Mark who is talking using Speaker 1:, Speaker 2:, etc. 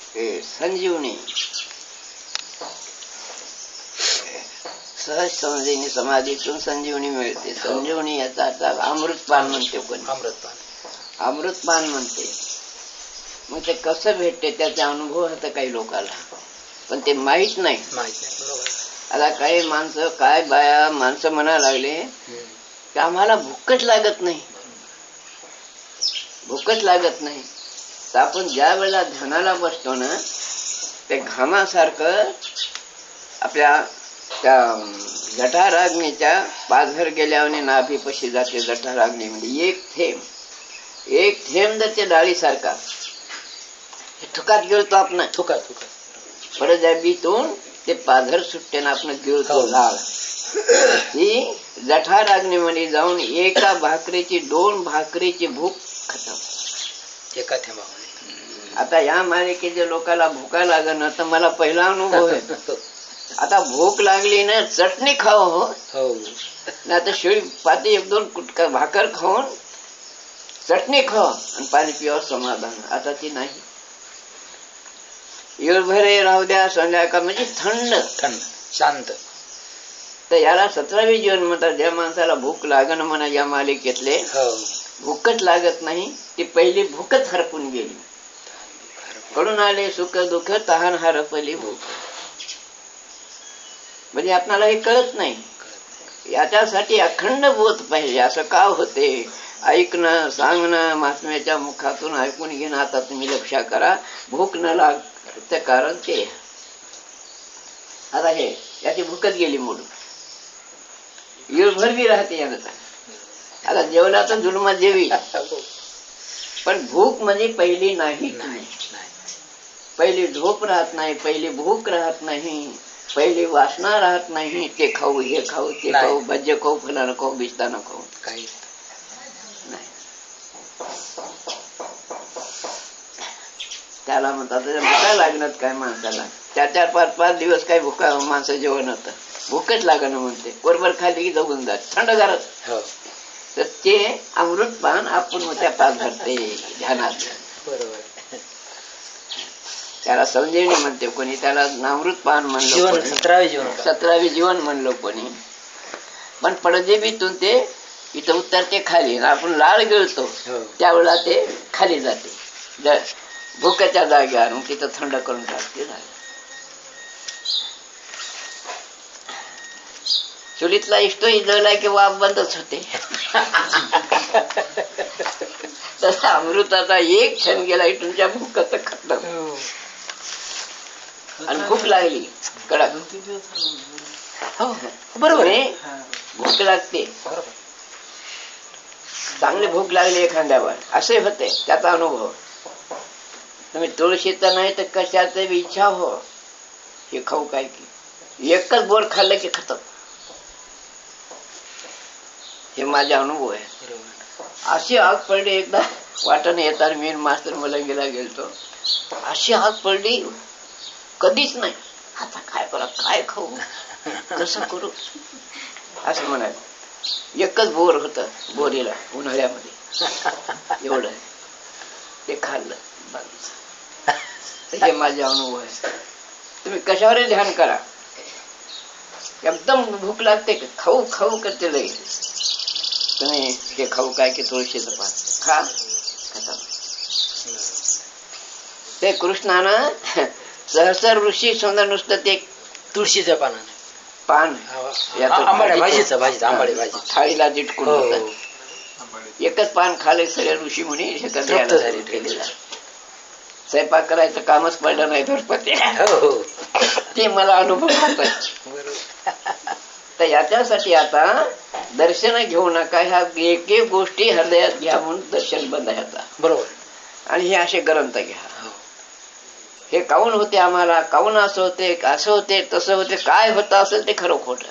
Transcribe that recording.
Speaker 1: संजीवनी सहज समजेने समाधीतून संजीवनी मिळते. संजीवनी याचा अर्थ अमृतपान म्हणते कोणी, अमृतपान म्हणते. मग ते कसं भेटते त्याचा अनुभव होता काही लोकांना, पण ते माहित नाही. आता काही माणसं काय बाया माणसं म्हणायला लागले की आम्हाला भूकच लागत नाही, भूकच लागत नाही. तर आपण ज्या वेळेला ध्यानाला बसतो ना, ते घामासारखं आपल्या त्या जठाराग्नीच्या पाझर गेल्याने नाभीपाशी जाते. जठाराग्नी म्हणजे एक थेंब जर ते डाळीसारखा थुकात गिळतो आपण, परत त्या बीतून ते पाझर सुटते ना आपण गिळतो लाळ. ही जठाराग्नीमध्ये जाऊन एका भाकरीची 2 भाकरीची भूक खतम एका थेंबामध्ये. आता या मालिकेच्या लोकांना भूका लागणं तर मला पहिला अनुभव आहे. आता भूक लागली ना चटणी खाओ हो, नाही तर शिळी पाती 1-2 कुटका भाकर खाऊन चटणी खाओ आणि पाणी पिवा समाधान. आता ती नाही. येळभरे राहू द्या संध्याकाळ म्हणजे थंड शांत. तर याला 17वे जीवन म्हणतात. ज्या माणसाला भूक लागणं म्हणा या मालिकेतले भूकच लागत नाही, ती पहिली भूकच हरपून गेली. कडून आले सुख दुःख तहान हरपली भूक. म्हणजे आपल्याला हे कळत नाही. याच्यासाठी अखंड बोध पाहिजे. असं का होते? ऐकणं सांगणं महात्म्याच्या मुखातून ऐकून घेणं. आता तुम्ही लक्ष करा, भूक न लागतं कारण ते. आता हे याची भूकच गेली मोडून. येळभर बी राहते यानंतर. आता जेवला तर जुलमात जेवी, पण भूक म्हणजे पहिली नाही. पहिली झोप राहत नाही, पहिली भूक राहत नाही, पहिली वासना राहत नाही. ते खाऊ हे खाऊ ते खाऊ, भज्य खाऊ फुलानं खाऊ बिस्तानं खाऊ काही नाही. त्याला म्हणतात भुका लागणार काय माणसाला. 4-4-5-5 दिवस काय भुका माणसं जेवण होतं, भूकच लागणं म्हणते. बरोबर खाली की जगून जात थंडगारच. तर ते अमृतपान आपण त्या पाच धरते ध्यानात. बरोबर. त्याला संजीवनी म्हणते कोणी, त्याला अमृतपान म्हणलं, 17वे जीवन म्हणलं कोणी. पण पडदेबीतून ते इथं उतरते खाली. आपण लाळ गिळतो त्यावेळेला ते खाली जाते भुकाच्या जाग्यावर, मग तिथं थंड करून टाकते. चुलीतला इष्टो इजवला की वाफ बंदच होते. तसा अमृताचा एक क्षण गेला की तुमच्या भूकच खतम. आणि भूक लागली कडक. बरोबर भूक लागते, चांगली भूक लागली एखाद्यावर असे होते. त्याचा अनुभव तुम्ही तुळशीचं नाही तर कशाचं इच्छा हो हे खाऊ काय की एकच बोर खाल्लं की खतम. हे माझा अनुभव आहे. अशी आग पडली एकदा वाटण येतात. मी मास्तर मलंगीला गेलतो. अशी आग पडली कधीच नाही. आता काय करा, काय खाऊ, कसं करू असं म्हणाल. एकच बोर होत बोरीला उन्हाळ्यामध्ये एवढं, ते खाल्लं. हे माझे अनुभव आहे. तुम्ही कशावर ध्यान करा, एकदम भूक लागते खाऊ खाऊ करते लई. तुम्ही ते खाऊ काय की तुळशीचं पान खा खाता. ते कृष्णानं सहस्र ऋषी सुंदर नुसतं ते तुळशीचं पान थाळीला जिटकून होतं. एकच पान खाले सगळे ऋषी मुनी केलेला. स्वयंपाक करायचं कामच पडलं नाही घरपती. ते मला अनुभव होत. तर याच्यासाठी आता दर्शन घेऊ नका. ह्या एक एक गोष्टी हृदयात घ्या म्हणून दर्शन बंद आहे आता. बरोबर. आणि हे असे ग्रंथ घ्या. हे काऊन होते आम्हाला, काऊन असं होते, असं होते तसं होते, काय होतं असेल ते खरं खोटं